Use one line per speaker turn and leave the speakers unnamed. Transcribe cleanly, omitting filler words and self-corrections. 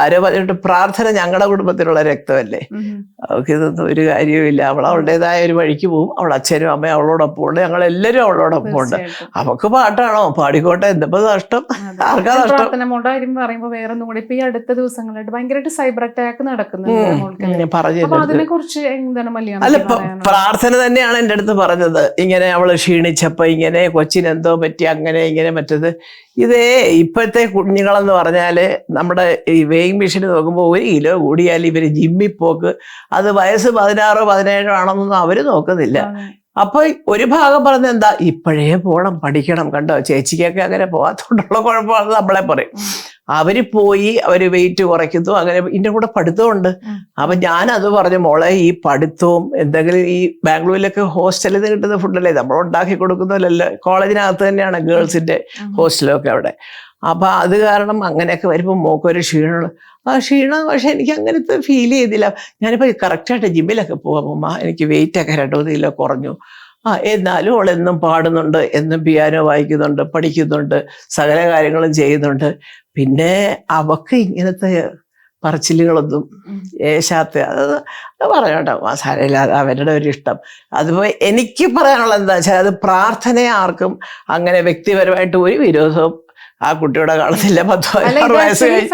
ആരോ പറഞ്ഞിട്ട് പ്രാർത്ഥന ഞങ്ങളുടെ കുടുംബത്തിലുള്ള രക്തമല്ലേ, അവൾക്ക് ഇതൊന്നും ഒരു കാര്യവുമില്ല, അവൾ അവളുടേതായ ഒരു വഴിക്ക് പോകും, അവൾ അച്ഛനും അമ്മയും അവളോടൊപ്പം ഉണ്ട്, ഞങ്ങളെല്ലാവരും അവളോടൊപ്പം ഉണ്ട്. അവൾക്ക് പാട്ടാണോ പാടിക്കോട്ടെ, എന്തിപ്പോ നഷ്ടം, ആർക്കാ നഷ്ടം.
പ്രാർത്ഥന മോളുടെ കാര്യം പറയുമ്പോൾ വേറെ ഒന്നും കൂടി ഇപ്പൊ ഈ അടുത്ത ദിവസങ്ങളായിട്ട് ഭയങ്കരമായിട്ട് സൈബർ അറ്റാക്ക് നടക്കുന്നുണ്ട്. അപ്പൊ അതിനെ കുറിച്ച് എന്താണ് മലയാളം?
അല്ല, പ്രാർത്ഥന തന്നെയാണ് എൻ്റെ അടുത്ത് പറഞ്ഞത്. ഇങ്ങനെ അവള് ക്ഷീണിച്ചപ്പോ ഇങ്ങനെ കൊച്ചിനെന്തോ പറ്റി അങ്ങനെ ഇങ്ങനെ മറ്റത്. ഇതേ ഇപ്പോഴത്തെ കുഞ്ഞുങ്ങളെന്ന് പറഞ്ഞാല് നമ്മുടെ ഈ വെയിങ് മെഷീൻ നോക്കുമ്പോൾ 1 കിലോ കൂടിയാൽ ഇവര് ജിമ്മിൽ പോക്ക്, അത് വയസ്സ് 16 17 ആണെന്നൊന്നും അവര് നോക്കുന്നില്ല. അപ്പൊ ഒരു ഭാഗം പറഞ്ഞ എന്താ, ഇപ്പോഴേ പോകണം, പഠിക്കണം. കണ്ടോ, ചേച്ചിക്കൊക്കെ അങ്ങനെ പോകാത്തോണ്ടുള്ള കുഴപ്പമാണെന്ന് നമ്മളെ പറയും. അവര് പോയി അവര് വെയിറ്റ് കുറയ്ക്കുന്നു, അങ്ങനെ ഇതിന്റെ കൂടെ പഠിത്തമുണ്ട്. അപ്പൊ ഞാനത് പറഞ്ഞു, മോളെ ഈ പഠിത്തവും എന്തെങ്കിലും ഈ ബാംഗ്ലൂരിലൊക്കെ ഹോസ്റ്റലിൽ നിന്ന് കിട്ടുന്ന ഫുഡല്ലേ, നമ്മൾ ഉണ്ടാക്കി കൊടുക്കുന്നതല്ല, കോളേജിനകത്ത് തന്നെയാണ് ഗേൾസിന്റെ ഹോസ്റ്റലൊക്കെ അവിടെ. അപ്പൊ അത് കാരണം അങ്ങനെയൊക്കെ വരുമ്പോൾ മോക്കൊരു ക്ഷീണമുള്ള ആ ക്ഷീണം. പക്ഷെ എനിക്ക് അങ്ങനത്തെ ഫീൽ ചെയ്തില്ല. ഞാനിപ്പോൾ കറക്റ്റായിട്ട് ജിമ്മിലൊക്കെ പോകാം അമ്മ, എനിക്ക് വെയിറ്റൊക്കെ 2-3 കിലോ കുറഞ്ഞു. എന്നാലും അവൾ എന്നും പാടുന്നുണ്ട്, എന്നും പിയാനോ വായിക്കുന്നുണ്ട്, പഠിക്കുന്നുണ്ട്, സകല കാര്യങ്ങളും ചെയ്യുന്നുണ്ട്. പിന്നെ അവക്ക് ഇങ്ങനത്തെ പറച്ചിലുകളൊന്നും ഏശാത്ത, അത് പറയട്ടോ സാരമില്ലാതെ അവരുടെ ഒരു ഇഷ്ടം. അതുപോലെ എനിക്ക് പറയാനുള്ളത് എന്താ വെച്ചാൽ, അത് പ്രാർത്ഥനയെ ആർക്കും അങ്ങനെ വ്യക്തിപരമായിട്ട് ഒരു വിരോധവും ആ കുട്ടിയോടെ കാണുന്നില്ല. 10-16 വയസ്സ് കഴിഞ്ഞ്